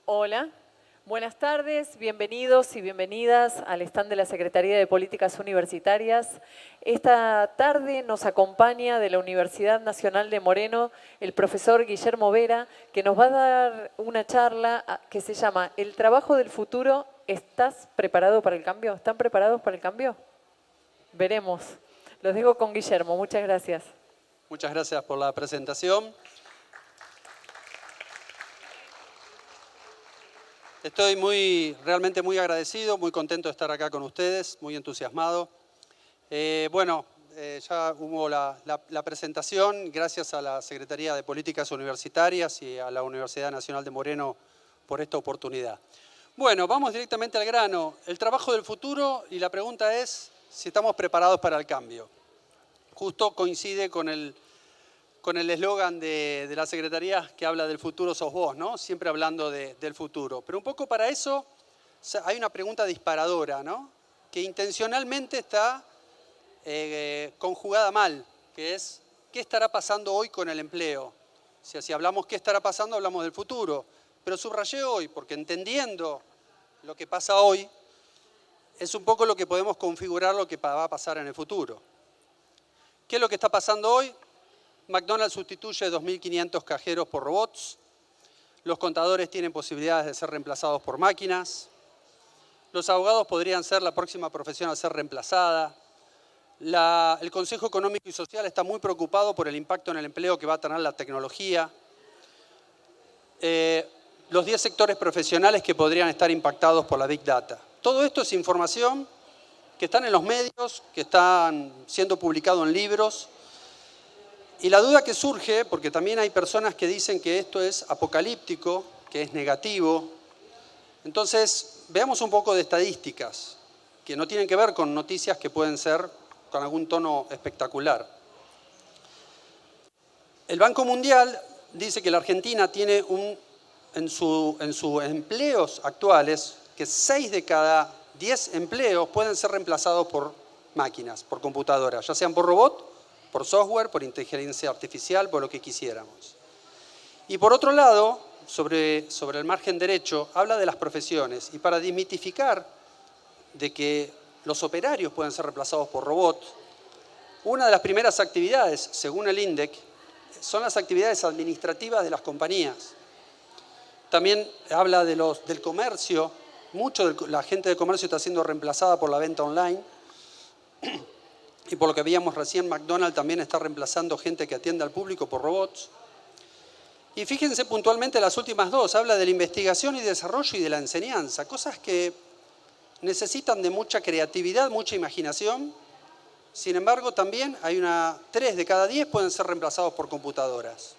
Hola, buenas tardes, bienvenidos y bienvenidas al stand de la Secretaría de Políticas Universitarias. Esta tarde nos acompaña de la Universidad Nacional de Moreno el profesor Guillermo Vera, que nos va a dar una charla que se llama El trabajo del futuro. ¿Estás preparado para el cambio? ¿Están preparados para el cambio? Veremos. Los dejo con Guillermo. Muchas gracias. Muchas gracias por la presentación. Estoy realmente muy agradecido, muy contento de estar acá con ustedes, muy entusiasmado. Ya hubo la presentación, gracias a la Secretaría de Políticas Universitarias y a la Universidad Nacional de Moreno por esta oportunidad. Bueno, vamos directamente al grano. El trabajo del futuro, y la pregunta es si estamos preparados para el cambio. Justo coincide con el eslogan de la Secretaría que habla del futuro sos vos, ¿no? Siempre hablando del futuro. Pero un poco para eso hay una pregunta disparadora, ¿no? Que intencionalmente está conjugada mal, que es ¿qué estará pasando hoy con el empleo? O sea, si hablamos qué estará pasando, hablamos del futuro. Pero subrayé hoy, porque entendiendo lo que pasa hoy, es un poco lo que podemos configurar lo que va a pasar en el futuro. ¿Qué es lo que está pasando hoy? McDonald's sustituye 2.500 cajeros por robots. Los contadores tienen posibilidades de ser reemplazados por máquinas. Los abogados podrían ser la próxima profesión a ser reemplazada. El Consejo Económico y Social está muy preocupado por el impacto en el empleo que va a tener la tecnología. Los 10 sectores profesionales que podrían estar impactados por la Big Data. Todo esto es información que está en los medios, que están siendo publicado en libros. Y la duda que surge, porque también hay personas que dicen que esto es apocalíptico, que es negativo. Entonces, veamos un poco de estadísticas, que no tienen que ver con noticias que pueden ser con algún tono espectacular. El Banco Mundial dice que la Argentina tiene en sus empleos actuales, que 6 de cada 10 empleos pueden ser reemplazados por máquinas, por computadoras, ya sean por robot, por software, por inteligencia artificial, por lo que quisiéramos. Y por otro lado, sobre el margen derecho, habla de las profesiones. Y para desmitificar de que los operarios pueden ser reemplazados por robots, una de las primeras actividades, según el INDEC, son las actividades administrativas de las compañías. También habla del comercio. Mucho de la gente del comercio está siendo reemplazada por la venta online. Y por lo que veíamos recién, McDonald's también está reemplazando gente que atiende al público por robots. Y fíjense puntualmente las últimas dos. Habla de la investigación y desarrollo y de la enseñanza. Cosas que necesitan de mucha creatividad, mucha imaginación. Sin embargo, también hay 3 de cada 10 pueden ser reemplazados por computadoras.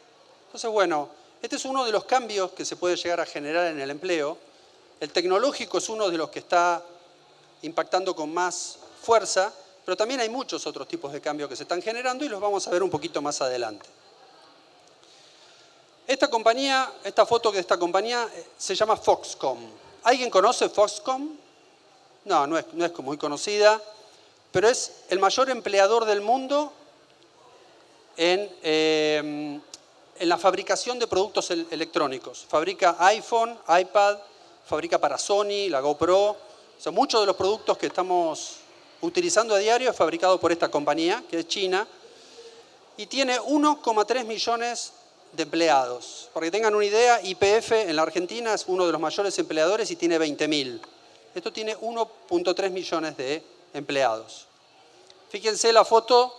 Entonces, bueno, este es uno de los cambios que se puede llegar a generar en el empleo. El tecnológico es uno de los que está impactando con más fuerza, pero también hay muchos otros tipos de cambios que se están generando y los vamos a ver un poquito más adelante. Esta foto de esta compañía se llama Foxconn. ¿Alguien conoce Foxconn? No es muy conocida, pero es el mayor empleador del mundo en la fabricación de productos electrónicos. Fabrica iPhone, iPad, fabrica para Sony, la GoPro. O sea, muchos de los productos que estamos utilizando a diario es fabricado por esta compañía, que es china, y tiene 1,3 millones de empleados. Para que tengan una idea, YPF en la Argentina es uno de los mayores empleadores y tiene 20.000. Esto tiene 1,3 millones de empleados. Fíjense la foto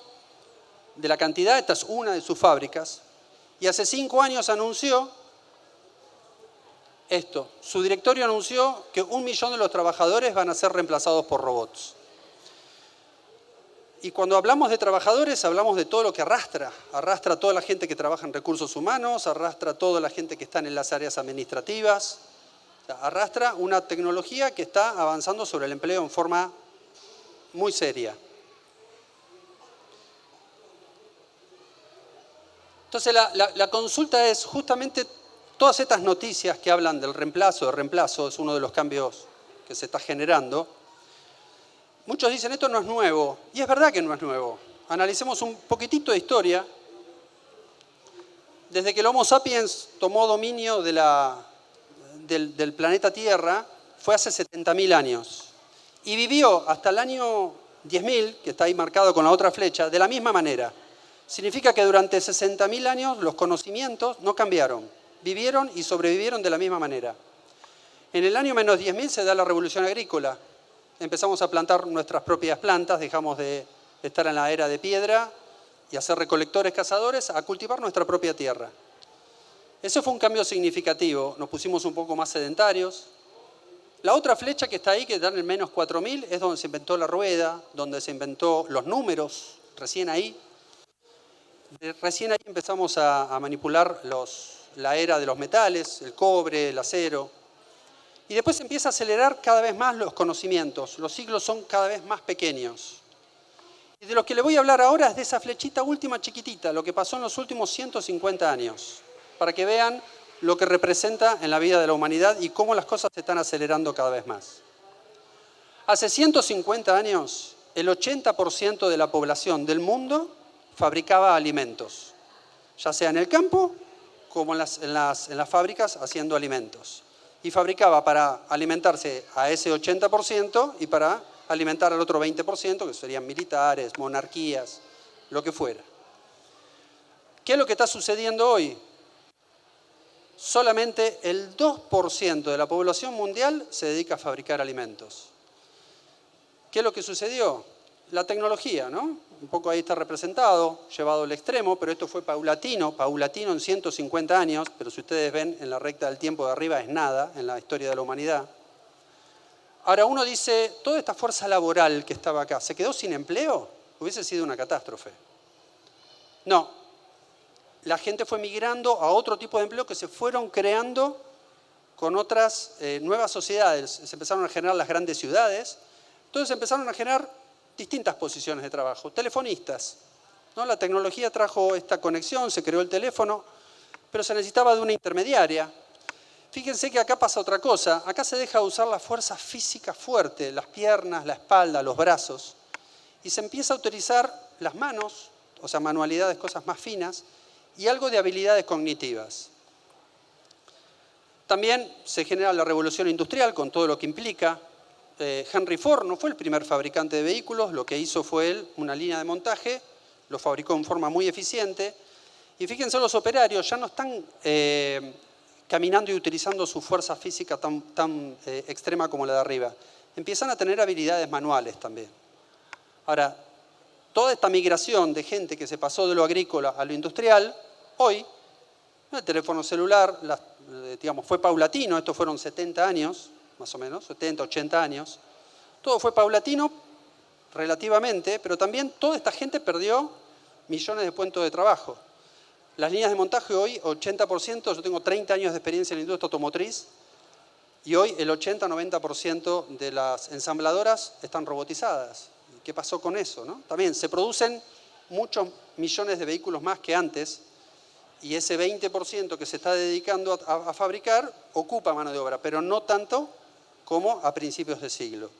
de la cantidad, esta es una de sus fábricas, y hace 5 años anunció esto. Su directorio anunció que 1 millón de los trabajadores van a ser reemplazados por robots. Y cuando hablamos de trabajadores, hablamos de todo lo que arrastra. Arrastra a toda la gente que trabaja en recursos humanos, arrastra a toda la gente que está en las áreas administrativas. O sea, arrastra una tecnología que está avanzando sobre el empleo en forma muy seria. Entonces, la consulta es justamente todas estas noticias que hablan del reemplazo, es uno de los cambios que se está generando. Muchos dicen, esto no es nuevo, y es verdad que no es nuevo. Analicemos un poquitito de historia. Desde que el Homo sapiens tomó dominio de del planeta Tierra fue hace 70.000 años. Y vivió hasta el año 10.000, que está ahí marcado con la otra flecha, de la misma manera. Significa que durante 60.000 años los conocimientos no cambiaron. Vivieron y sobrevivieron de la misma manera. En el año menos 10.000 se da la revolución agrícola. Empezamos a plantar nuestras propias plantas, dejamos de estar en la era de piedra y a ser recolectores, cazadores, a cultivar nuestra propia tierra. Eso fue un cambio significativo. Nos pusimos un poco más sedentarios. La otra flecha que está ahí, que está en el menos 4.000, es donde se inventó la rueda, donde se inventó los números, recién ahí. Recién ahí empezamos a manipular la era de los metales, el cobre, el acero. Y después se empieza a acelerar cada vez más los conocimientos. Los siglos son cada vez más pequeños. Y de lo que le voy a hablar ahora es de esa flechita última chiquitita, lo que pasó en los últimos 150 años, para que vean lo que representa en la vida de la humanidad y cómo las cosas se están acelerando cada vez más. Hace 150 años, el 80% de la población del mundo fabricaba alimentos, ya sea en el campo como en las fábricas haciendo alimentos. Y fabricaba para alimentarse a ese 80% y para alimentar al otro 20%, que serían militares, monarquías, lo que fuera. ¿Qué es lo que está sucediendo hoy? Solamente el 2% de la población mundial se dedica a fabricar alimentos. ¿Qué es lo que sucedió? La tecnología, ¿no? Un poco ahí está representado, llevado al extremo, pero esto fue paulatino en 150 años, pero si ustedes ven en la recta del tiempo de arriba es nada en la historia de la humanidad. Ahora uno dice, toda esta fuerza laboral que estaba acá, ¿se quedó sin empleo? Hubiese sido una catástrofe. No. La gente fue migrando a otro tipo de empleo que se fueron creando con otras nuevas sociedades. Se empezaron a generar las grandes ciudades, entonces empezaron a generar distintas posiciones de trabajo. Telefonistas, ¿no? La tecnología trajo esta conexión, se creó el teléfono, pero se necesitaba de una intermediaria. Fíjense que acá pasa otra cosa. Acá se deja de usar la fuerza física fuerte, las piernas, la espalda, los brazos, y se empieza a utilizar las manos, o sea, manualidades, cosas más finas, y algo de habilidades cognitivas. También se genera la revolución industrial con todo lo que implica. Henry Ford no fue el primer fabricante de vehículos, lo que hizo fue él una línea de montaje, lo fabricó en forma muy eficiente. Y fíjense, los operarios ya no están caminando y utilizando su fuerza física tan extrema como la de arriba. Empiezan a tener habilidades manuales también. Ahora, toda esta migración de gente que se pasó de lo agrícola a lo industrial, hoy, el teléfono celular, digamos, fue paulatino, estos fueron 70 años, más o menos, 70, 80 años. Todo fue paulatino, relativamente, pero también toda esta gente perdió millones de puestos de trabajo. Las líneas de montaje hoy, 80%, yo tengo 30 años de experiencia en la industria automotriz, y hoy el 80-90% de las ensambladoras están robotizadas. ¿Qué pasó con eso, no? También se producen muchos millones de vehículos más que antes, y ese 20% que se está dedicando a fabricar ocupa mano de obra, pero no tanto como a principios de siglo.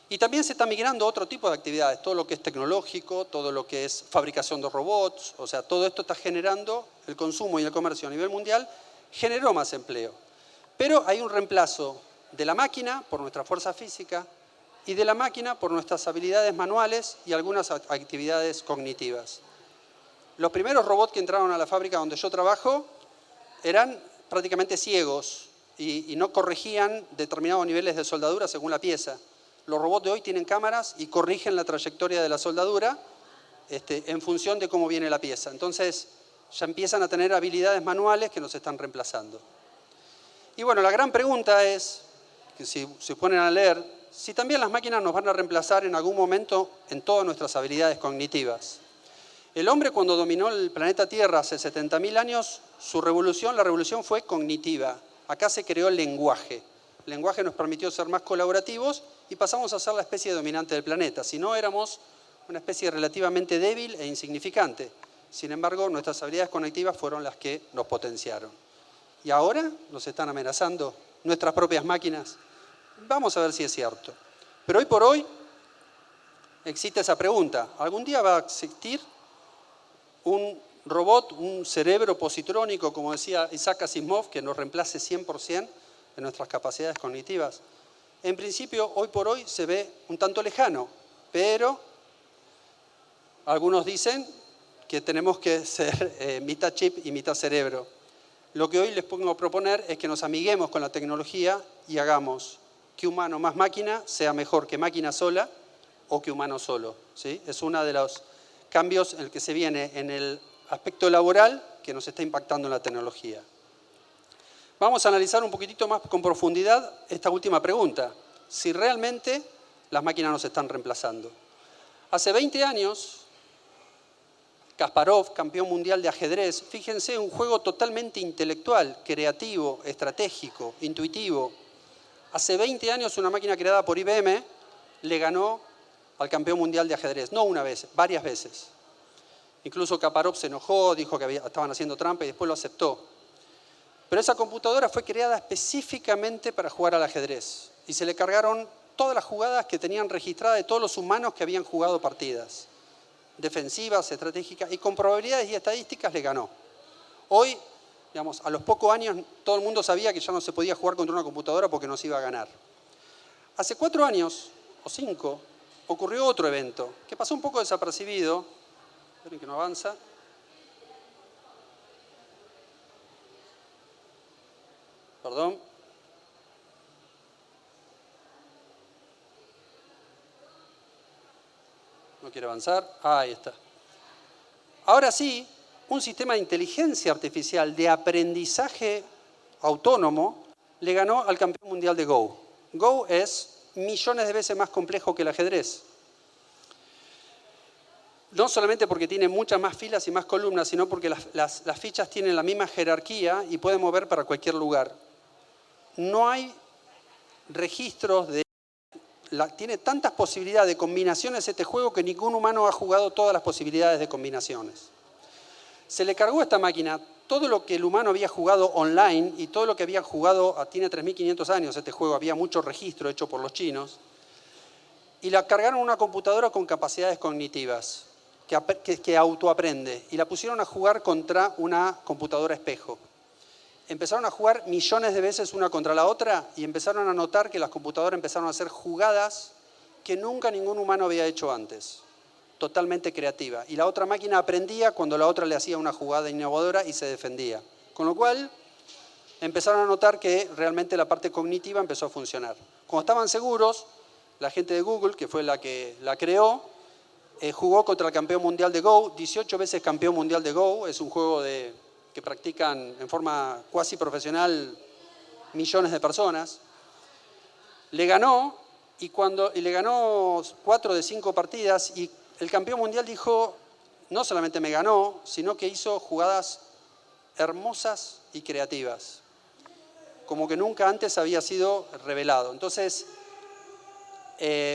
Y también se está migrando a otro tipo de actividades, todo lo que es tecnológico, todo lo que es fabricación de robots, o sea, todo esto está generando, el consumo y el comercio a nivel mundial generó más empleo. Pero hay un reemplazo de la máquina por nuestra fuerza física y de la máquina por nuestras habilidades manuales y algunas actividades cognitivas. Los primeros robots que entraron a la fábrica donde yo trabajo eran prácticamente ciegos y no corregían determinados niveles de soldadura según la pieza. Los robots de hoy tienen cámaras y corrigen la trayectoria de la soldadura en función de cómo viene la pieza. Entonces ya empiezan a tener habilidades manuales que nos están reemplazando. Y bueno, la gran pregunta es, que si se ponen a leer, si también las máquinas nos van a reemplazar en algún momento en todas nuestras habilidades cognitivas. El hombre, cuando dominó el planeta Tierra hace 70.000 años, la revolución fue cognitiva. Acá se creó el lenguaje. El lenguaje nos permitió ser más colaborativos y pasamos a ser la especie dominante del planeta. Si no, éramos una especie relativamente débil e insignificante. Sin embargo, nuestras habilidades cognitivas fueron las que nos potenciaron. ¿Y ahora nos están amenazando nuestras propias máquinas? Vamos a ver si es cierto. Pero hoy por hoy existe esa pregunta. ¿Algún día va a existir un robot, un cerebro positrónico, como decía Isaac Asimov, que nos reemplace 100% de nuestras capacidades cognitivas. En principio, hoy por hoy se ve un tanto lejano, pero algunos dicen que tenemos que ser mitad chip y mitad cerebro. Lo que hoy les pongo a proponer es que nos amiguemos con la tecnología y hagamos que humano más máquina sea mejor que máquina sola o que humano solo, ¿sí? Es uno de los cambios en el que se viene en el aspecto laboral que nos está impactando en la tecnología. Vamos a analizar un poquitito más con profundidad esta última pregunta, si realmente las máquinas nos están reemplazando. Hace 20 años, Kasparov, campeón mundial de ajedrez, fíjense, un juego totalmente intelectual, creativo, estratégico, intuitivo. Hace 20 años una máquina creada por IBM le ganó al campeón mundial de ajedrez, no una vez, varias veces. Incluso Kasparov se enojó, dijo que estaban haciendo trampa y después lo aceptó. Pero esa computadora fue creada específicamente para jugar al ajedrez y se le cargaron todas las jugadas que tenían registradas de todos los humanos que habían jugado partidas, defensivas, estratégicas, y con probabilidades y estadísticas le ganó. Hoy, digamos, a los pocos años todo el mundo sabía que ya no se podía jugar contra una computadora porque nos iba a ganar. Hace 4 años, o 5, ocurrió otro evento que pasó un poco desapercibido. Esperen que no avanza. Perdón. No quiere avanzar. Ahí está. Ahora sí, un sistema de inteligencia artificial de aprendizaje autónomo le ganó al campeón mundial de Go. Go es millones de veces más complejo que el ajedrez. No solamente porque tiene muchas más filas y más columnas, sino porque las fichas tienen la misma jerarquía y pueden mover para cualquier lugar. No hay registros de... tiene tantas posibilidades de combinaciones este juego que ningún humano ha jugado todas las posibilidades de combinaciones. Se le cargó a esta máquina todo lo que el humano había jugado online y todo lo que había jugado, tiene 3.500 años este juego, había mucho registro hecho por los chinos, y la cargaron a una computadora con capacidades cognitivas, que autoaprende, y la pusieron a jugar contra una computadora espejo. Empezaron a jugar millones de veces una contra la otra y empezaron a notar que las computadoras empezaron a hacer jugadas que nunca ningún humano había hecho antes, totalmente creativa. Y la otra máquina aprendía cuando la otra le hacía una jugada innovadora y se defendía. Con lo cual empezaron a notar que realmente la parte cognitiva empezó a funcionar. Cuando estaban seguros, la gente de Google, que fue la que la creó, jugó contra el campeón mundial de Go, 18 veces campeón mundial de Go, es un juego que practican en forma cuasi profesional millones de personas. Le ganó, y le ganó 4 de 5 partidas, y el campeón mundial dijo, no solamente me ganó, sino que hizo jugadas hermosas y creativas, como que nunca antes había sido revelado. Entonces,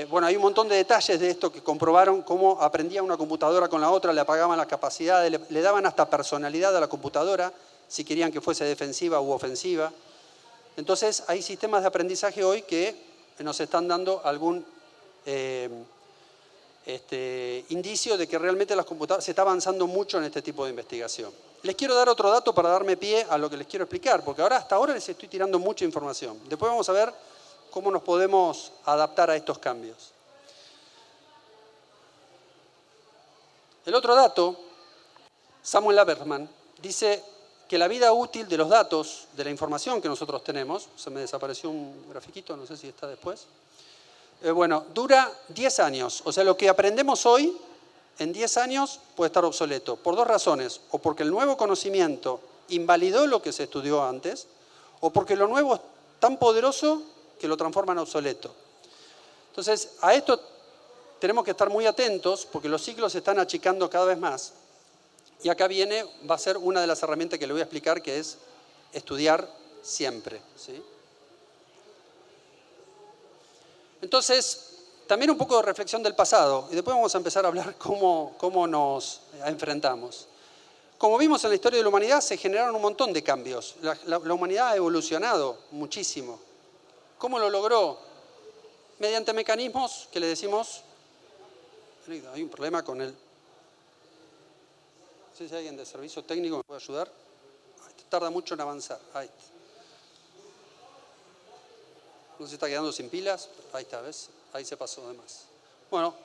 bueno, hay un montón de detalles de esto que comprobaron cómo aprendía una computadora con la otra, le apagaban las capacidades, le daban hasta personalidad a la computadora, si querían que fuese defensiva u ofensiva. Entonces, hay sistemas de aprendizaje hoy que nos están dando algún indicio de que realmente las computadoras se está avanzando mucho en este tipo de investigación. Les quiero dar otro dato para darme pie a lo que les quiero explicar, porque hasta ahora les estoy tirando mucha información. Después vamos a ver cómo nos podemos adaptar a estos cambios. El otro dato, Samuel Aberman, dice que la vida útil de los datos, de la información que nosotros tenemos, se me desapareció un grafiquito, no sé si está después, bueno, dura 10 años. O sea, lo que aprendemos hoy, en 10 años, puede estar obsoleto. Por 2 razones. O porque el nuevo conocimiento invalidó lo que se estudió antes, o porque lo nuevo es tan poderoso que lo transforma en obsoleto. Entonces, a esto tenemos que estar muy atentos porque los ciclos se están achicando cada vez más. Y acá va a ser una de las herramientas que le voy a explicar, que es estudiar siempre, ¿sí? Entonces, también un poco de reflexión del pasado y después vamos a empezar a hablar cómo nos enfrentamos. Como vimos en la historia de la humanidad, se generaron un montón de cambios. La humanidad ha evolucionado muchísimo. ¿Cómo lo logró? Mediante mecanismos que le decimos... Hay un problema con el No sé si hay alguien de servicio técnico me puede ayudar. Tarda mucho en avanzar. Ahí está. No se está quedando sin pilas. Ahí está, ¿ves? Ahí se pasó de más. Bueno.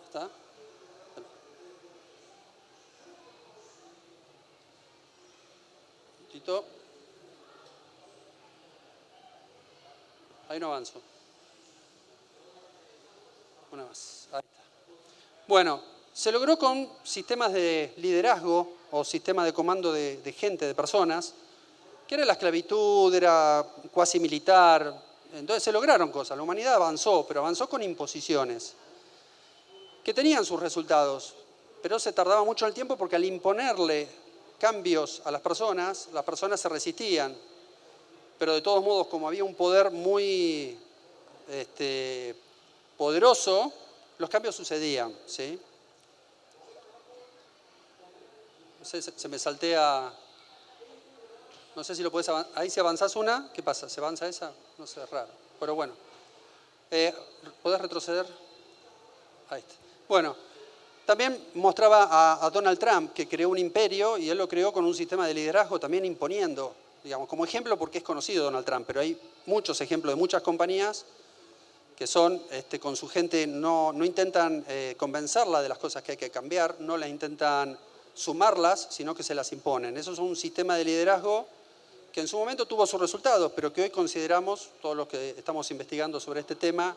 ¿Está? Tito. Ahí no avanzo. Una más. Ahí está. Bueno, se logró con sistemas de liderazgo o sistemas de comando de gente, de personas, que era la esclavitud, era cuasi militar. Entonces se lograron cosas. La humanidad avanzó, pero avanzó con imposiciones que tenían sus resultados, pero se tardaba mucho el tiempo porque al imponerle cambios a las personas se resistían. Pero de todos modos, como había un poder muy poderoso, los cambios sucedían, ¿sí? No sé, se me saltea. No sé si lo puedes avanzar. Ahí si avanzás una, ¿qué pasa? ¿Se avanza esa? No sé, es raro. Pero bueno. ¿Podés retroceder? Ahí está. Bueno, también mostraba a Donald Trump que creó un imperio y él lo creó con un sistema de liderazgo también imponiendo, digamos, como ejemplo porque es conocido Donald Trump, pero hay muchos ejemplos de muchas compañías que son, con su gente, no intentan convencerla de las cosas que hay que cambiar, no las intentan sumarlas, sino que se las imponen. Eso es un sistema de liderazgo que en su momento tuvo sus resultados, pero que hoy consideramos, todos los que estamos investigando sobre este tema,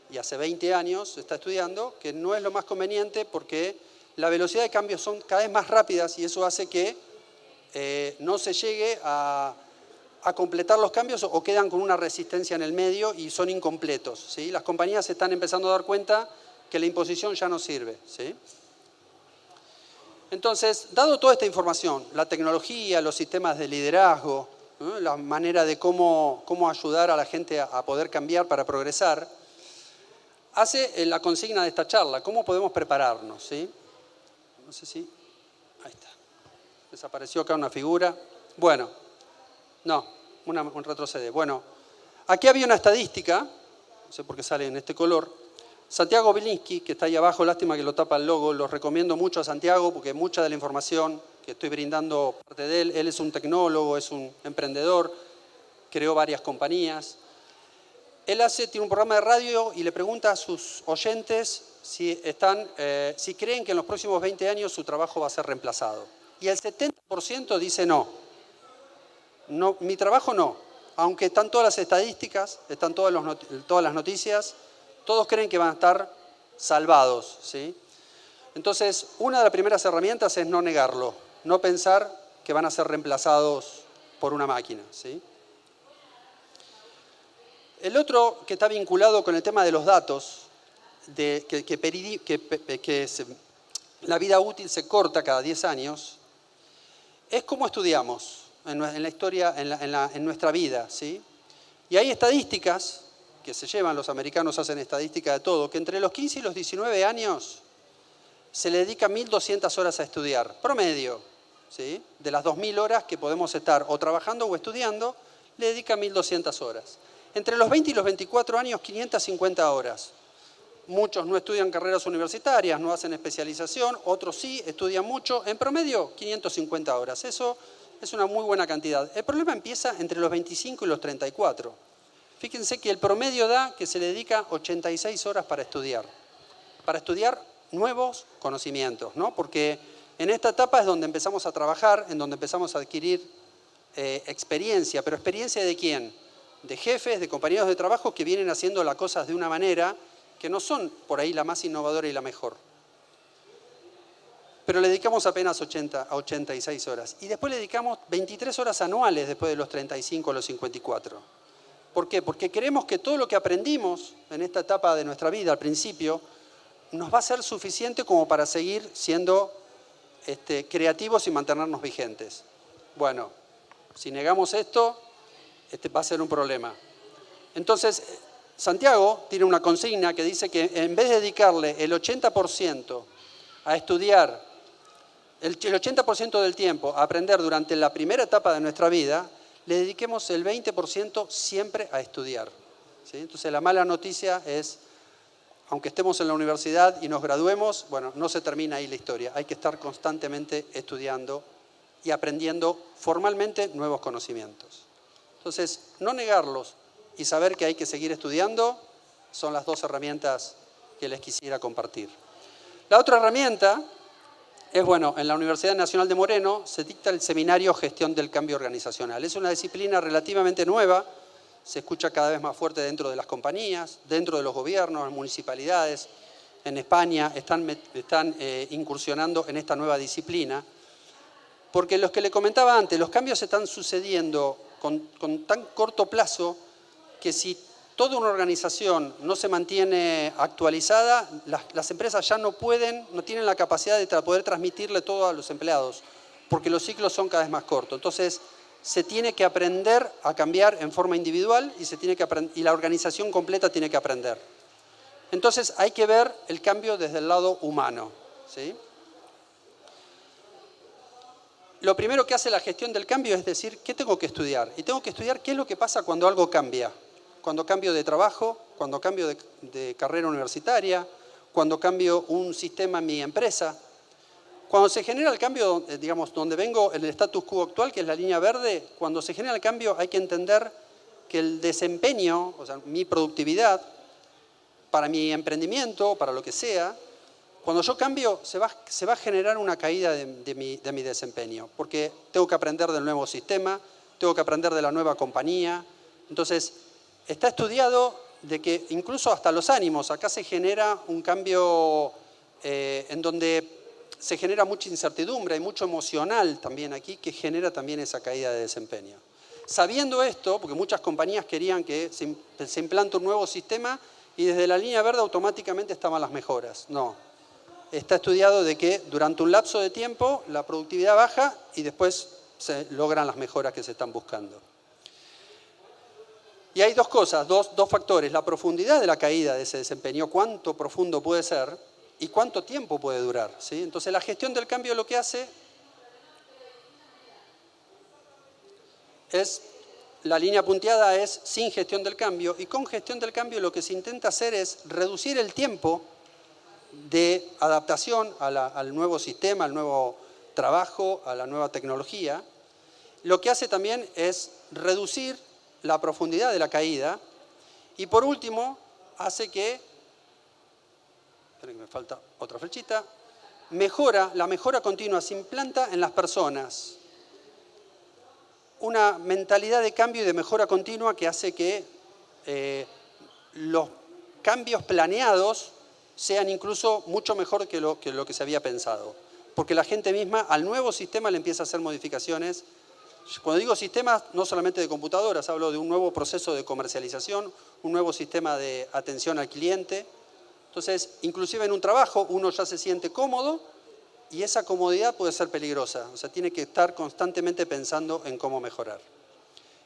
y hace 20 años se está estudiando, que no es lo más conveniente porque la velocidad de cambio son cada vez más rápidas y eso hace que no se llegue a completar los cambios o quedan con una resistencia en el medio y son incompletos, ¿sí? Las compañías se están empezando a dar cuenta que la imposición ya no sirve, ¿sí? Entonces, dado toda esta información, la tecnología, los sistemas de liderazgo, ¿no?, la manera de cómo ayudar a la gente a poder cambiar para progresar, hace la consigna de esta charla, ¿cómo podemos prepararnos? ¿Sí? No sé si... Ahí está. Desapareció acá una figura. Bueno, no, un retrocede. Bueno, aquí había una estadística, no sé por qué sale en este color. Santiago Bielinski, que está ahí abajo, lástima que lo tapa el logo, los recomiendo mucho a Santiago porque mucha de la información que estoy brindando parte de él es un tecnólogo, es un emprendedor, creó varias compañías. Él tiene un programa de radio y le pregunta a sus oyentes si creen que en los próximos 20 años su trabajo va a ser reemplazado. Y el 70% dice no. No, mi trabajo no. Aunque están todas las estadísticas, están todas las noticias, todos creen que van a estar salvados, ¿sí? Entonces, una de las primeras herramientas es no negarlo, no pensar que van a ser reemplazados por una máquina, ¿sí? El otro que está vinculado con el tema de los datos, la vida útil se corta cada 10 años, es cómo estudiamos en la historia, en nuestra vida, ¿sí? Y hay estadísticas que se llevan, los americanos hacen estadística de todo, que entre los 15 y los 19 años se le dedica 1.200 horas a estudiar, promedio, ¿sí? De las 2.000 horas que podemos estar o trabajando o estudiando, le dedica 1.200 horas. Entre los 20 y los 24 años, 550 horas. Muchos no estudian carreras universitarias, no hacen especialización, otros sí, estudian mucho. En promedio, 550 horas. Eso es una muy buena cantidad. El problema empieza entre los 25 y los 34. Fíjense que el promedio da que se le dedica 86 horas para estudiar nuevos conocimientos, ¿no? Porque en esta etapa es donde empezamos a trabajar, en donde empezamos a adquirir experiencia. ¿Pero experiencia de quién? De jefes, de compañeros de trabajo que vienen haciendo las cosas de una manera que no son por ahí la más innovadora y la mejor. Pero le dedicamos apenas 86 horas. Y después le dedicamos 23 horas anuales después de los 35 o los 54. ¿Por qué? Porque creemos que todo lo que aprendimos en esta etapa de nuestra vida al principio nos va a ser suficiente como para seguir siendo creativos y mantenernos vigentes. Bueno, si negamos esto, va a ser un problema. Entonces, Santiago tiene una consigna que dice que en vez de dedicarle el 80% a estudiar, el 80% del tiempo a aprender durante la primera etapa de nuestra vida, le dediquemos el 20% siempre a estudiar, ¿sí? Entonces la mala noticia es aunque estemos en la universidad y nos graduemos, bueno, no se termina ahí la historia. Hay que estar constantemente estudiando y aprendiendo formalmente nuevos conocimientos. Entonces, no negarlos y saber que hay que seguir estudiando son las dos herramientas que les quisiera compartir. La otra herramienta es, bueno, en la Universidad Nacional de Moreno se dicta el seminario Gestión del Cambio Organizacional. Es una disciplina relativamente nueva, se escucha cada vez más fuerte dentro de las compañías, dentro de los gobiernos, las municipalidades. En España están incursionando en esta nueva disciplina, porque los que le comentaba antes, los cambios están sucediendo con tan corto plazo que si toda una organización no se mantiene actualizada, las empresas ya no tienen la capacidad de poder transmitirle todo a los empleados, porque los ciclos son cada vez más cortos. Entonces, se tiene que aprender a cambiar en forma individual y la organización completa tiene que aprender. Entonces, hay que ver el cambio desde el lado humano, ¿sí? Lo primero que hace la gestión del cambio es decir, ¿qué tengo que estudiar? Y tengo que estudiar qué es lo que pasa cuando algo cambia. Cuando cambio de trabajo, cuando cambio de carrera universitaria, cuando cambio un sistema en mi empresa. Cuando se genera el cambio, digamos, donde vengo, en el status quo actual, que es la línea verde, cuando se genera el cambio hay que entender que el desempeño, o sea, mi productividad, para mi emprendimiento, para lo que sea, cuando yo cambio se va a generar una caída de mi desempeño, porque tengo que aprender del nuevo sistema, tengo que aprender de la nueva compañía. Entonces, está estudiado de que incluso hasta los ánimos, acá se genera un cambio en donde se genera mucha incertidumbre, hay mucho emocional también aquí que genera también esa caída de desempeño. Sabiendo esto, porque muchas compañías querían que se implante un nuevo sistema y desde la línea verde automáticamente estaban las mejoras. No, está estudiado de que durante un lapso de tiempo la productividad baja y después se logran las mejoras que se están buscando. Y hay dos cosas, dos factores, la profundidad de la caída de ese desempeño, cuánto profundo puede ser y cuánto tiempo puede durar, ¿sí? Entonces la gestión del cambio lo que hace es, la línea punteada es sin gestión del cambio y con gestión del cambio lo que se intenta hacer es reducir el tiempo de adaptación al nuevo sistema, al nuevo trabajo, a la nueva tecnología. Lo que hace también es reducir la profundidad de la caída y por último hace que, esperen que me falta otra flechita, la mejora continua se implanta en las personas. Una mentalidad de cambio y de mejora continua que hace que los cambios planeados sean incluso mucho mejor que lo que se había pensado. Porque la gente misma al nuevo sistema le empieza a hacer modificaciones. Cuando digo sistemas, no solamente de computadoras, hablo de un nuevo proceso de comercialización, un nuevo sistema de atención al cliente. Entonces, inclusive en un trabajo uno ya se siente cómodo y esa comodidad puede ser peligrosa. O sea, tiene que estar constantemente pensando en cómo mejorar.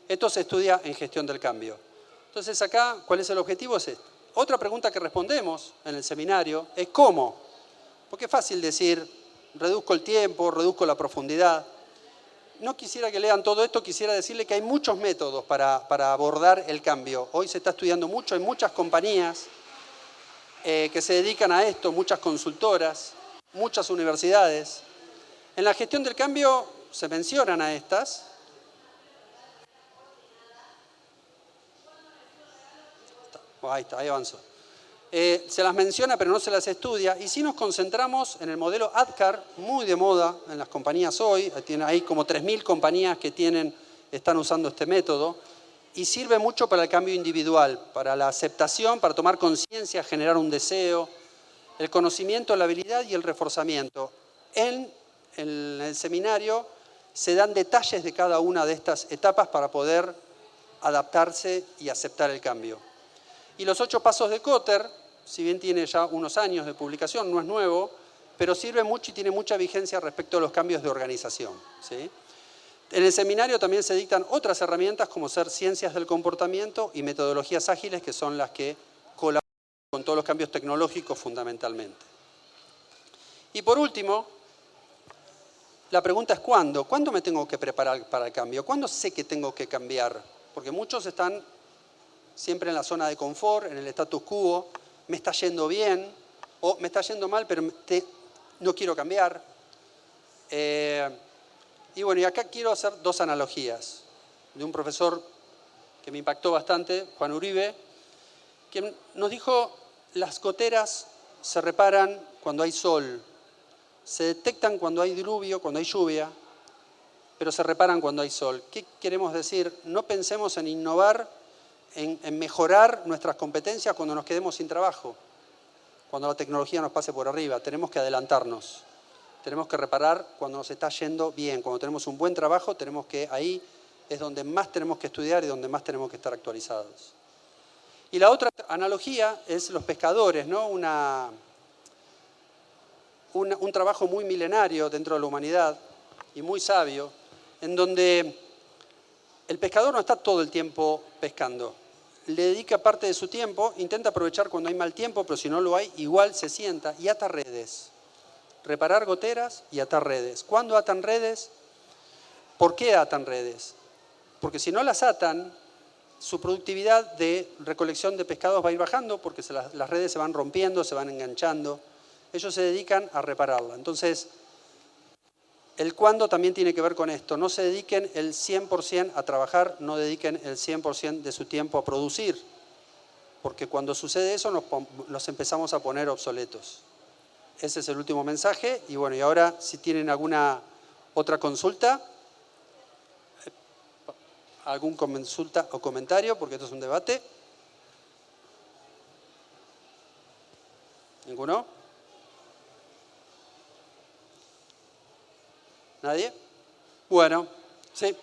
Esto se estudia en gestión del cambio. Entonces acá, ¿cuál es el objetivo? Es este. Otra pregunta que respondemos en el seminario es ¿cómo? Porque es fácil decir, reduzco el tiempo, reduzco la profundidad. No quisiera que lean todo esto, quisiera decirle que hay muchos métodos para abordar el cambio. Hoy se está estudiando mucho, hay muchas compañías que se dedican a esto, muchas consultoras, muchas universidades. En la gestión del cambio se mencionan a estas. Ahí está, ahí avanzó. Se las menciona pero no se las estudia y si nos concentramos en el modelo ADKAR, muy de moda en las compañías hoy, hay como 3.000 compañías que están usando este método y sirve mucho para el cambio individual, para la aceptación, para tomar conciencia, generar un deseo, el conocimiento, la habilidad y el reforzamiento. En el seminario se dan detalles de cada una de estas etapas para poder adaptarse y aceptar el cambio. Y los 8 pasos de Kotter, si bien tiene ya unos años de publicación, no es nuevo, pero sirve mucho y tiene mucha vigencia respecto a los cambios de organización, ¿sí? En el seminario también se dictan otras herramientas como ser ciencias del comportamiento y metodologías ágiles, que son las que colaboran con todos los cambios tecnológicos fundamentalmente. Y por último, la pregunta es ¿cuándo? ¿Cuándo me tengo que preparar para el cambio? ¿Cuándo sé que tengo que cambiar? Porque muchos están siempre en la zona de confort, en el status quo, me está yendo bien, o me está yendo mal, pero no quiero cambiar. Y bueno, y acá quiero hacer dos analogías de un profesor que me impactó bastante, Juan Uribe, que nos dijo: las goteras se reparan cuando hay sol, se detectan cuando hay diluvio, cuando hay lluvia, pero se reparan cuando hay sol. ¿Qué queremos decir? No pensemos en innovar, en mejorar nuestras competencias cuando nos quedemos sin trabajo, cuando la tecnología nos pase por arriba. Tenemos que adelantarnos. Tenemos que reparar cuando nos está yendo bien, cuando tenemos un buen trabajo, ahí es donde más tenemos que estudiar y donde más tenemos que estar actualizados. Y la otra analogía es los pescadores, ¿no? Un trabajo muy milenario dentro de la humanidad y muy sabio, en donde el pescador no está todo el tiempo pescando. Le dedica parte de su tiempo, intenta aprovechar cuando hay mal tiempo, pero si no lo hay, igual se sienta y ata redes. Reparar goteras y atar redes. ¿Cuándo atan redes? ¿Por qué atan redes? Porque si no las atan, su productividad de recolección de pescados va a ir bajando porque las redes se van rompiendo, se van enganchando. Ellos se dedican a repararla. Entonces, el cuándo también tiene que ver con esto. No se dediquen el 100% a trabajar, no dediquen el 100% de su tiempo a producir. Porque cuando sucede eso nos empezamos a poner obsoletos. Ese es el último mensaje. Y bueno, y ahora si tienen alguna otra consulta, algún consulta o comentario, porque esto es un debate. ¿Ninguno? ¿Nadie? Bueno, sí.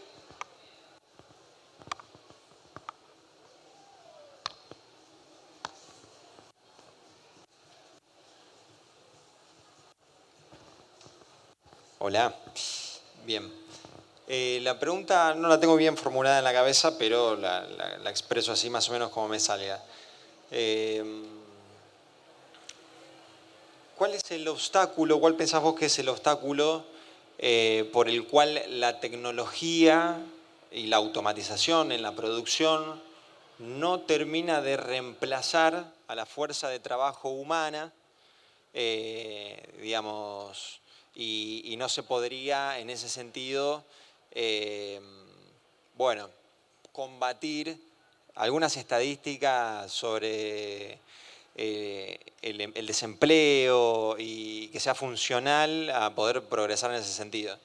Hola, bien. La pregunta no la tengo bien formulada en la cabeza, pero la expreso así más o menos como me salga. ¿Cuál es el obstáculo, cuál pensás vos que es el obstáculo por el cual la tecnología y la automatización en la producción no termina de reemplazar a la fuerza de trabajo humana, digamos, y no se podría en ese sentido, bueno, combatir algunas estadísticas sobre el desempleo y que sea funcional a poder progresar en ese sentido?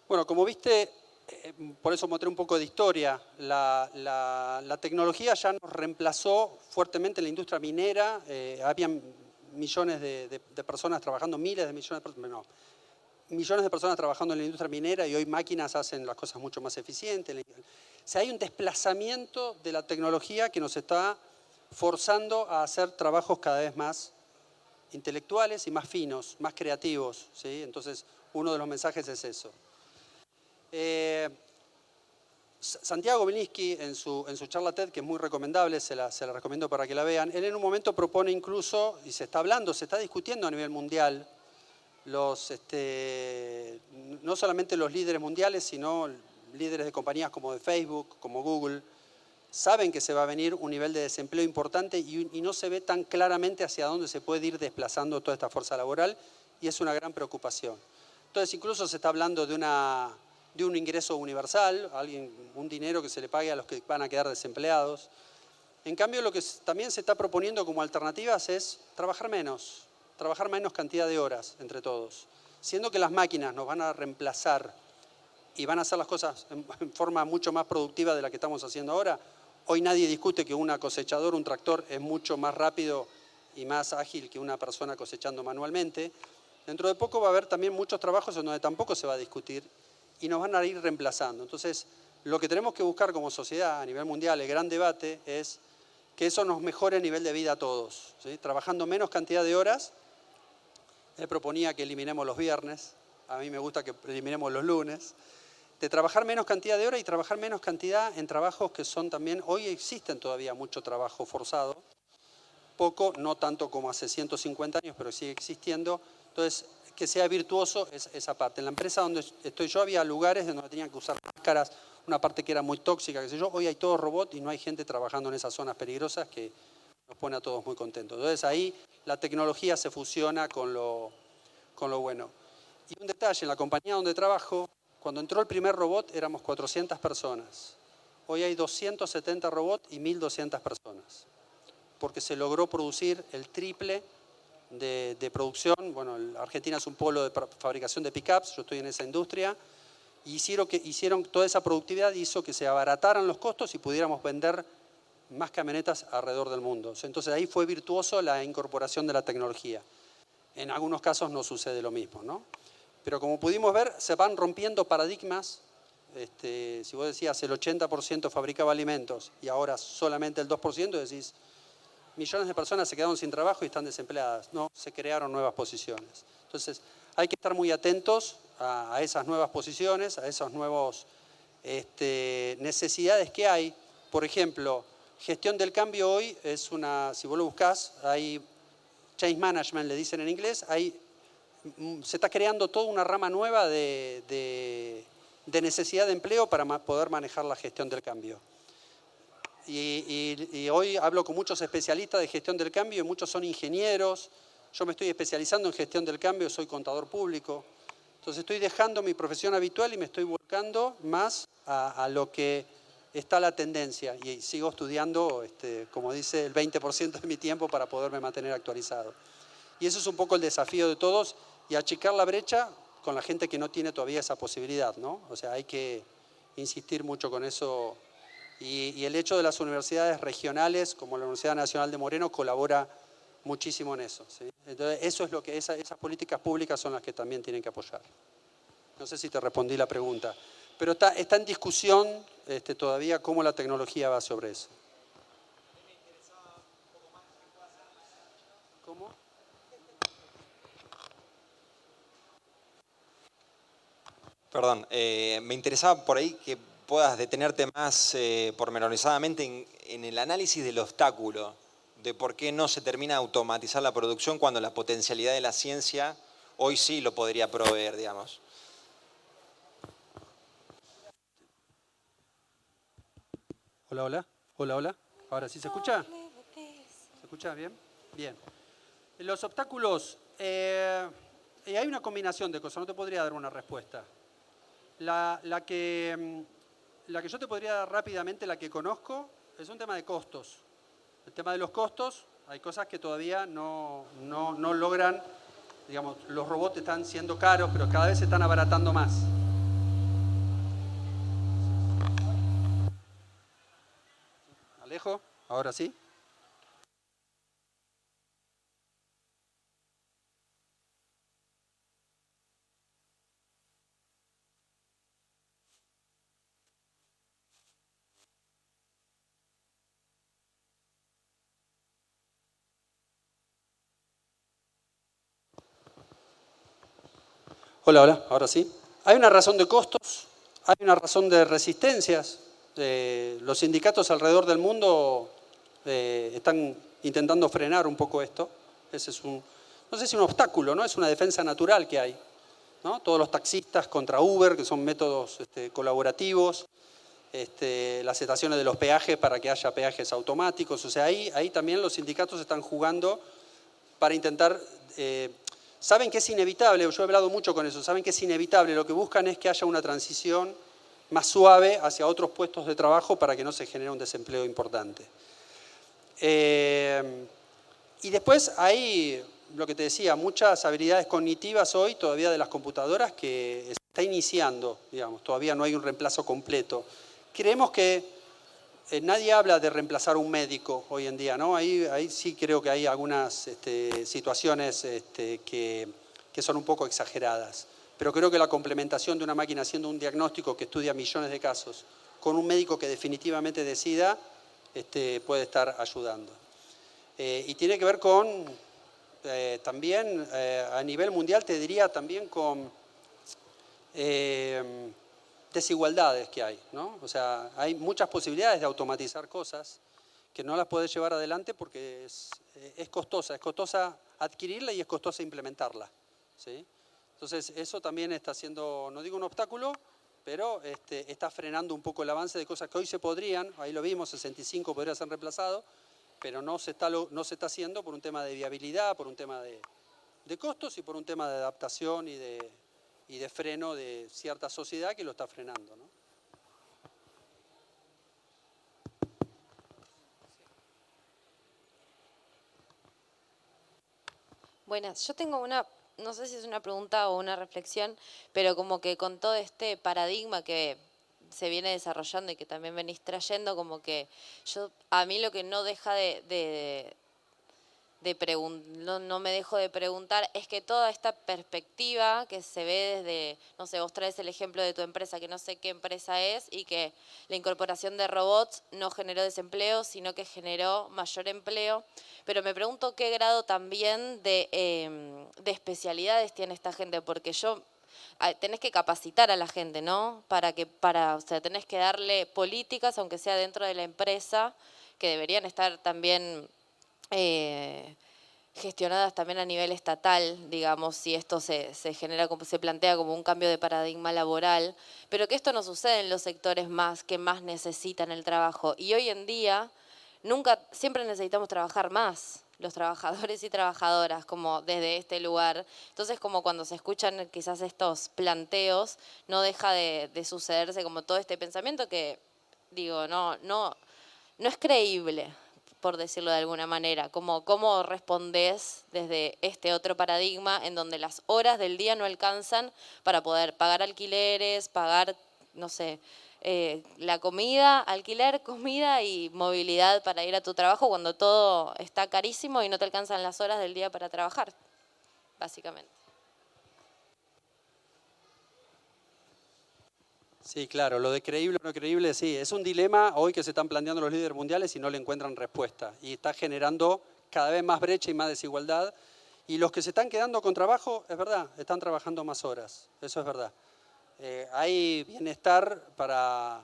Bueno, como viste, por eso mostré un poco de historia. La tecnología ya nos reemplazó fuertemente en la industria minera. Había millones de personas trabajando, miles de millones de personas, no, millones de personas trabajando en la industria minera y hoy máquinas hacen las cosas mucho más eficientes. O sea, hay un desplazamiento de la tecnología que nos está forzando a hacer trabajos cada vez más intelectuales y más finos, más creativos, ¿sí? Entonces, uno de los mensajes es eso. Santiago Bilinsky, en su charla TED, que es muy recomendable, se la recomiendo para que la vean, él en un momento propone incluso, y se está discutiendo a nivel mundial, no solamente los líderes mundiales, sino líderes de compañías como de Facebook, como Google, saben que se va a venir un nivel de desempleo importante y no se ve tan claramente hacia dónde se puede ir desplazando toda esta fuerza laboral y es una gran preocupación. Entonces incluso se está hablando de un ingreso universal, un dinero que se le pague a los que van a quedar desempleados. En cambio, lo que también se está proponiendo como alternativas es trabajar menos cantidad de horas entre todos. Siendo que las máquinas nos van a reemplazar y van a hacer las cosas en forma mucho más productiva de la que estamos haciendo ahora, hoy nadie discute que un tractor es mucho más rápido y más ágil que una persona cosechando manualmente. Dentro de poco va a haber también muchos trabajos en donde tampoco se va a discutir y nos van a ir reemplazando. Entonces, lo que tenemos que buscar como sociedad a nivel mundial, el gran debate, es que eso nos mejore el nivel de vida a todos, ¿sí? Trabajando menos cantidad de horas. Él proponía que eliminemos los viernes, a mí me gusta que eliminemos los lunes, de trabajar menos cantidad de horas y trabajar menos cantidad en trabajos que son también, hoy existen todavía mucho trabajo forzado, poco, no tanto como hace 150 años, pero sigue existiendo. Entonces, que sea virtuoso esa parte. En la empresa donde estoy yo había lugares donde tenían que usar máscaras, una parte que era muy tóxica, qué sé yo. Hoy hay todo robot y no hay gente trabajando en esas zonas peligrosas que nos pone a todos muy contentos. Entonces ahí la tecnología se fusiona con lo bueno. Y un detalle, en la compañía donde trabajo, cuando entró el primer robot éramos 400 personas. Hoy hay 270 robots y 1.200 personas. Porque se logró producir el triple de producción. Bueno, Argentina es un polo de fabricación de pickups, yo estoy en esa industria. Y hicieron toda esa productividad, hizo que se abarataran los costos y pudiéramos vender más camionetas alrededor del mundo. Entonces ahí fue virtuoso la incorporación de la tecnología. En algunos casos no sucede lo mismo, ¿no? Pero como pudimos ver, se van rompiendo paradigmas. Si vos decías el 80% fabricaba alimentos y ahora solamente el 2%, decís, millones de personas se quedaron sin trabajo y están desempleadas. No, se crearon nuevas posiciones. Entonces hay que estar muy atentos a esas nuevas posiciones, a esas nuevas necesidades que hay. Por ejemplo, gestión del cambio hoy es una, si vos lo buscás, hay change management, le dicen en inglés, se está creando toda una rama nueva de necesidad de empleo para poder manejar la gestión del cambio. Y hoy hablo con muchos especialistas de gestión del cambio y muchos son ingenieros. Yo me estoy especializando en gestión del cambio, soy contador público. Entonces estoy dejando mi profesión habitual y me estoy volcando más a lo que está la tendencia. Y sigo estudiando, como dice, el 20% de mi tiempo para poderme mantener actualizado. Y eso es un poco el desafío de todos y achicar la brecha con la gente que no tiene todavía esa posibilidad, ¿no? O sea, hay que insistir mucho con eso. Y el hecho de las universidades regionales, como la Universidad Nacional de Moreno, colabora muchísimo en eso, ¿sí? Entonces, eso es lo que esas políticas públicas son las que también tienen que apoyar. No sé si te respondí la pregunta, pero está en discusión todavía cómo la tecnología va sobre eso. ¿Cómo? Perdón, me interesaba por ahí que puedas detenerte más pormenorizadamente en el análisis del obstáculo, de por qué no se termina de automatizar la producción cuando la potencialidad de la ciencia hoy sí lo podría proveer, digamos. Hola, hola, hola, hola. Ahora sí se escucha. ¿Se escucha bien? Bien. Los obstáculos, hay una combinación de cosas, no te podría dar una respuesta. La que yo te podría dar rápidamente, la que conozco, es un tema de costos. El tema de los costos, hay cosas que todavía no logran, digamos, los robots están siendo caros, pero cada vez se están abaratando más. Alejo, ahora sí. Hola, hola, ahora sí. Hay una razón de costos, hay una razón de resistencias. Los sindicatos alrededor del mundo están intentando frenar un poco esto. Ese es no sé si un obstáculo, ¿no? Es una defensa natural que hay, ¿no? Todos los taxistas contra Uber, que son métodos colaborativos, las estaciones de los peajes para que haya peajes automáticos. O sea, ahí también los sindicatos están jugando para intentar... saben que es inevitable, yo he hablado mucho con eso, saben que es inevitable, lo que buscan es que haya una transición más suave hacia otros puestos de trabajo para que no se genere un desempleo importante. Y después hay, lo que te decía, muchas habilidades cognitivas hoy todavía de las computadoras que se está iniciando, digamos, todavía no hay un reemplazo completo. Creemos que nadie habla de reemplazar a un médico hoy en día, ¿no? Ahí sí creo que hay algunas situaciones que son un poco exageradas. Pero creo que la complementación de una máquina haciendo un diagnóstico que estudia millones de casos con un médico que definitivamente decida puede estar ayudando. Y tiene que ver con también a nivel mundial, te diría también con desigualdades que hay, ¿no? O sea, hay muchas posibilidades de automatizar cosas que no las puedes llevar adelante porque es costosa adquirirla y es costosa implementarla, ¿sí? Entonces, eso también está siendo, no digo un obstáculo, pero está frenando un poco el avance de cosas que hoy se podrían, ahí lo vimos, 65 podría ser reemplazado, pero no se está haciendo por un tema de viabilidad, por un tema de costos y por un tema de adaptación y de freno de cierta sociedad que lo está frenando, ¿no? Buenas, yo tengo una, no sé si es una pregunta o una reflexión, pero como que con todo este paradigma que se viene desarrollando y que también venís trayendo, como que a mí lo que no deja no me dejo de preguntar es que toda esta perspectiva que se ve desde, no sé, vos traes el ejemplo de tu empresa, que no sé qué empresa es, y que la incorporación de robots no generó desempleo, sino que generó mayor empleo. Pero me pregunto qué grado también de especialidades tiene esta gente, porque tenés que capacitar a la gente, ¿no? O sea, tenés que darle políticas, aunque sea dentro de la empresa, que deberían estar también gestionadas también a nivel estatal, digamos, si esto se plantea como un cambio de paradigma laboral, pero que esto no sucede en los sectores que más necesitan el trabajo. Y hoy en día, siempre necesitamos trabajar más, los trabajadores y trabajadoras, como desde este lugar. Entonces, como cuando se escuchan quizás estos planteos, no deja de sucederse como todo este pensamiento que, digo, no es creíble, por decirlo de alguna manera. ¿Cómo respondés desde este otro paradigma en donde las horas del día no alcanzan para poder pagar alquileres, pagar, no sé, la comida, alquiler, comida y movilidad para ir a tu trabajo cuando todo está carísimo y no te alcanzan las horas del día para trabajar, básicamente? Sí, claro, lo de creíble o no creíble, sí, es un dilema hoy que se están planteando los líderes mundiales y no le encuentran respuesta. Y está generando cada vez más brecha y más desigualdad. Y los que se están quedando con trabajo, es verdad, están trabajando más horas, eso es verdad. Hay bienestar para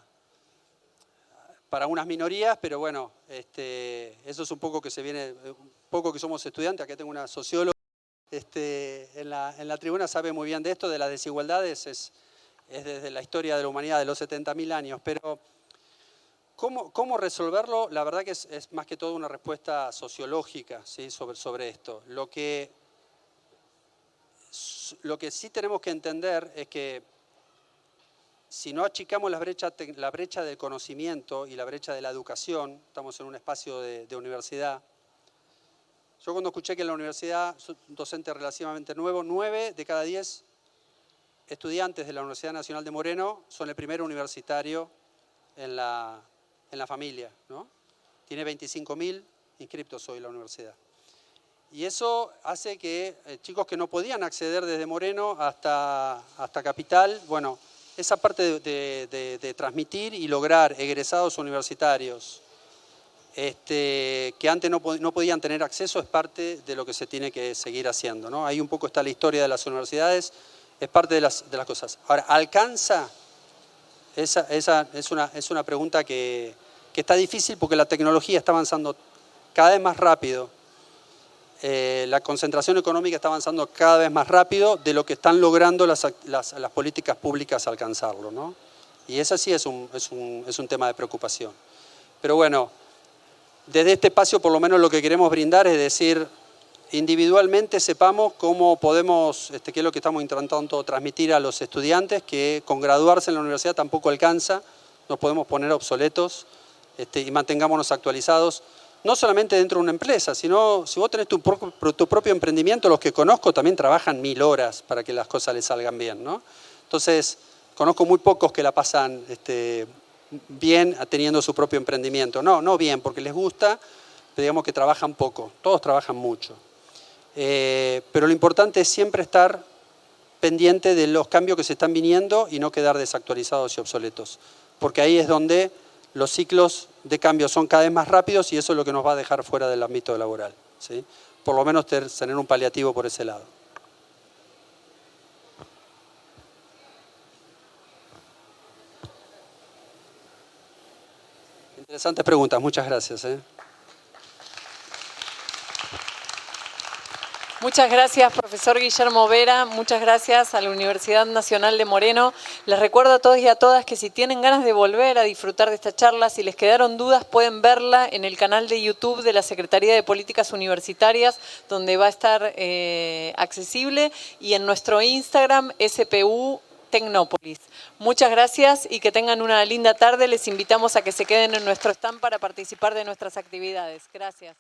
unas minorías, pero bueno, eso es un poco que se viene, un poco que somos estudiantes, acá tengo una socióloga en la tribuna, sabe muy bien de esto, de las desigualdades, es desde la historia de la humanidad de los 70.000 años, pero ¿cómo resolverlo? La verdad que es más que todo una respuesta sociológica, ¿sí? sobre esto. Lo que sí tenemos que entender es que si no achicamos la brecha del conocimiento y la brecha de la educación, estamos en un espacio de universidad. Yo cuando escuché que en la universidad, soy un docente relativamente nuevo, 9 de cada 10 estudiantes de la Universidad Nacional de Moreno son el primer universitario en la familia, ¿no? Tiene 25.000 inscriptos hoy la universidad. Y eso hace que chicos que no podían acceder desde Moreno hasta Capital, bueno, esa parte de transmitir y lograr egresados universitarios que antes no podían tener acceso es parte de lo que se tiene que seguir haciendo, ¿no? Ahí un poco está la historia de las universidades, es parte de las cosas. Ahora, ¿alcanza? Esa es una pregunta que está difícil porque la tecnología está avanzando cada vez más rápido. La concentración económica está avanzando cada vez más rápido de lo que están logrando las políticas públicas alcanzarlo, ¿no? Y ese sí es un tema de preocupación. Pero bueno, desde este espacio por lo menos lo que queremos brindar es decir, individualmente sepamos cómo podemos, qué es lo que estamos intentando transmitir a los estudiantes, que con graduarse en la universidad tampoco alcanza, nos podemos poner obsoletos y mantengámonos actualizados, no solamente dentro de una empresa, sino si vos tenés tu propio emprendimiento, los que conozco también trabajan 1000 horas para que las cosas les salgan bien, ¿no? Entonces, conozco muy pocos que la pasan bien teniendo su propio emprendimiento. No bien, porque les gusta, pero digamos que trabajan poco, todos trabajan mucho. Pero lo importante es siempre estar pendiente de los cambios que se están viniendo y no quedar desactualizados y obsoletos. Porque ahí es donde los ciclos de cambio son cada vez más rápidos y eso es lo que nos va a dejar fuera del ámbito laboral, ¿sí? Por lo menos tener un paliativo por ese lado. Interesantes preguntas, muchas gracias. Muchas gracias, profesor Guillermo Vera. Muchas gracias a la Universidad Nacional de Moreno. Les recuerdo a todos y a todas que si tienen ganas de volver a disfrutar de esta charla, si les quedaron dudas, pueden verla en el canal de YouTube de la Secretaría de Políticas Universitarias, donde va a estar accesible, y en nuestro Instagram, SPU Tecnópolis. Muchas gracias y que tengan una linda tarde. Les invitamos a que se queden en nuestro stand para participar de nuestras actividades. Gracias.